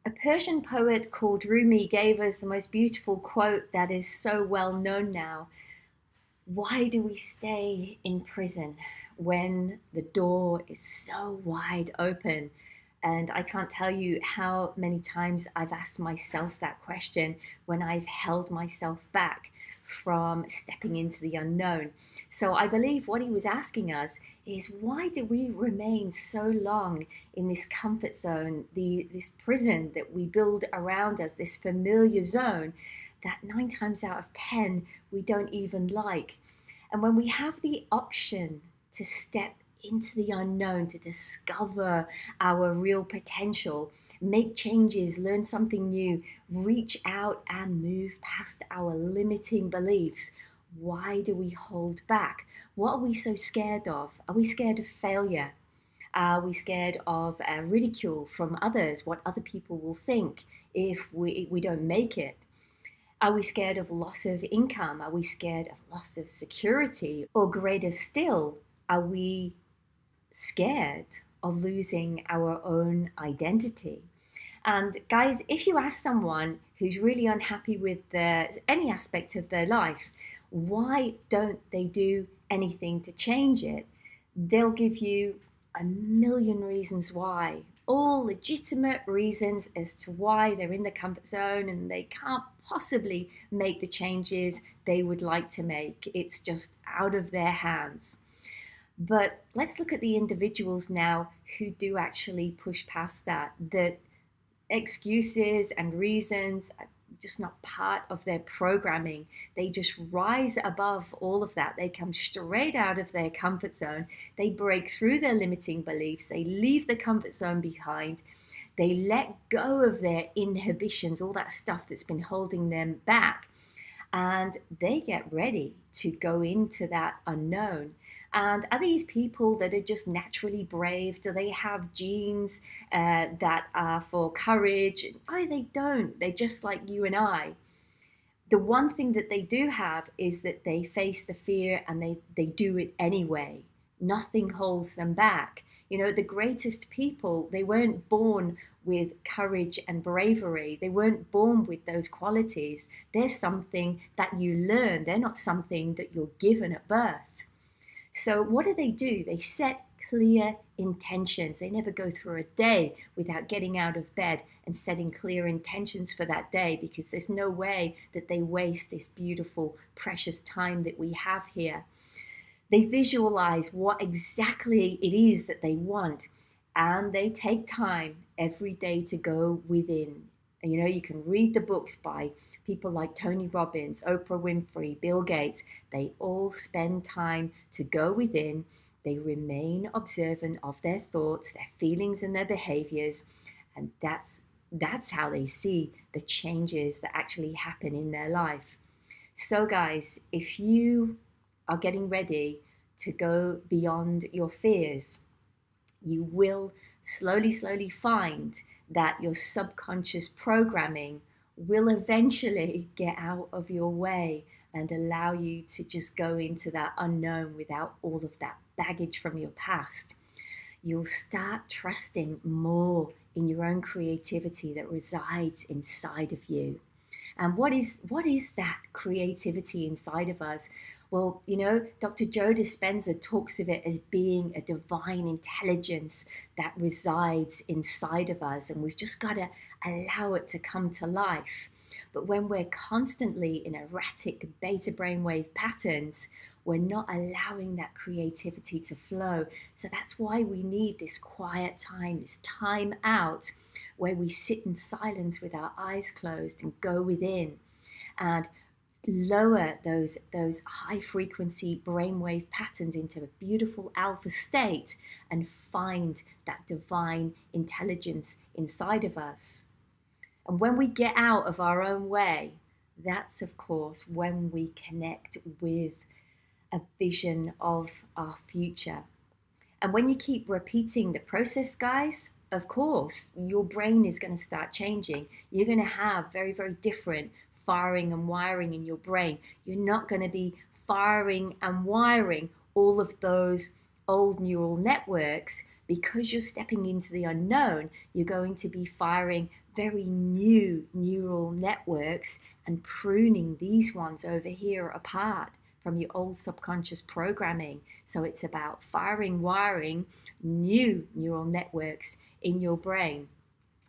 A Persian poet called Rumi gave us the most beautiful quote that is so well known now. Why do we stay in prison when the door is so wide open? And I can't tell you how many times I've asked myself that question when I've held myself back from stepping into the unknown. So I believe what he was asking us is, why do we remain so long in this comfort zone, this prison that we build around us, this familiar zone that 9 times out of 10 we don't even like? And when we have the option to step into the unknown, to discover our real potential, make changes, learn something new, reach out and move past our limiting beliefs, why do we hold back? What are we so scared of? Are we scared of failure? Are we scared of ridicule from others, what other people will think if we don't make it? Are we scared of loss of income? Are we scared of loss of security? Or greater still, are we scared of losing our own identity? And guys, if you ask someone who's really unhappy with any aspect of their life, why don't they do anything to change it? They'll give you a million reasons why, all legitimate reasons as to why they're in the comfort zone and they can't possibly make the changes they would like to make. It's just out of their hands. But let's look at the individuals now who do actually push past that excuses and reasons are just not part of their programming. They just rise above all of that. They come straight out of their comfort zone. They break through their limiting beliefs. They leave the comfort zone behind. They let go of their inhibitions, all that stuff that's been holding them back. And they get ready to go into that unknown. And are these people that are just naturally brave? Do they have genes that are for courage? No, they don't. They're just like you and I. The one thing that they do have is that they face the fear and they do it anyway. Nothing holds them back. You know, the greatest people, they weren't born with courage and bravery. They weren't born with those qualities. They're something that you learn. They're not something that you're given at birth. So what do? They set clear intentions. They never go through a day without getting out of bed and setting clear intentions for that day, because there's no way that they waste this beautiful, precious time that we have here. They visualize what exactly it is that they want, and they take time every day to go within. And you know, you can read the books by people like Tony Robbins, Oprah Winfrey, Bill Gates. They all spend time to go within. They remain observant of their thoughts, their feelings, and their behaviors. And that's how they see the changes that actually happen in their life. So, guys, if you are getting ready to go beyond your fears, you will slowly find that your subconscious programming will eventually get out of your way and allow you to just go into that unknown without all of that baggage from your past. You'll start trusting more in your own creativity that resides inside of you. And what is that creativity inside of us? Well, you know, Dr. Joe Dispenza talks of it as being a divine intelligence that resides inside of us, and we've just got to allow it to come to life. But when we're constantly in erratic beta brainwave patterns, we're not allowing that creativity to flow. So that's why we need this quiet time, this time out, where we sit in silence with our eyes closed and go within and lower those high frequency brainwave patterns into a beautiful alpha state and find that divine intelligence inside of us. And when we get out of our own way, that's of course when we connect with a vision of our future. And when you keep repeating the process, guys, of course, your brain is going to start changing. You're going to have very different firing and wiring in your brain. You're not going to be firing and wiring all of those old neural networks. Because you're stepping into the unknown, you're going to be firing very new neural networks and pruning these ones over here apart from your old subconscious programming. So it's about wiring new neural networks in your brain.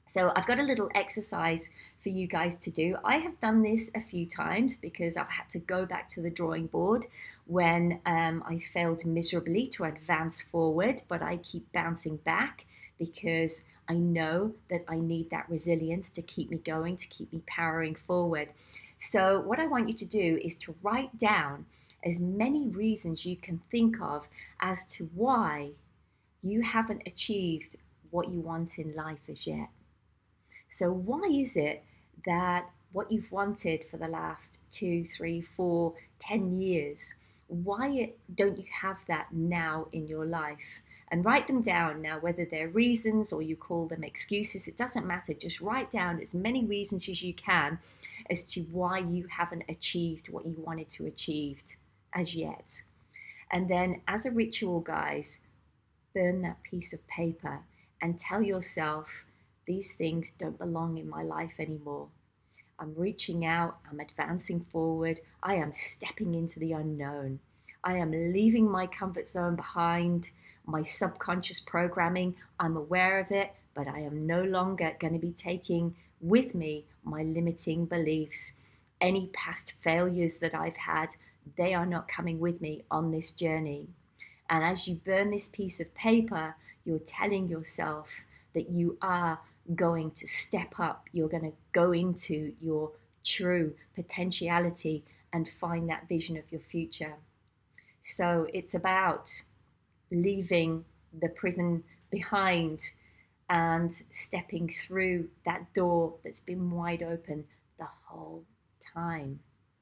So I've got a little exercise for you guys to do. I have done this a few times because I've had to go back to the drawing board when I failed miserably to advance forward, but I keep bouncing back because I know that I need that resilience to keep me going, to keep me powering forward. So what I want you to do is to write down as many reasons you can think of as to why you haven't achieved what you want in life as yet. So, why is it that what you've wanted for the last 2, 3, 4, 10 years, why don't you have that now in your life? And write them down now, whether they're reasons or you call them excuses, it doesn't matter. Just write down as many reasons as you can as to why you haven't achieved what you wanted to achieve as yet. And then, as a ritual, guys, burn that piece of paper and tell yourself, these things don't belong in my life anymore. I'm reaching out, I'm advancing forward, I am stepping into the unknown. I am leaving my comfort zone behind, my subconscious programming. I'm aware of it, but I am no longer going to be taking with me my limiting beliefs. Any past failures that I've had, they are not coming with me on this journey. And as you burn this piece of paper, you're telling yourself that you are going to step up, you're going to go into your true potentiality and find that vision of your future. So it's about leaving the prison behind and stepping through that door that's been wide open the whole time.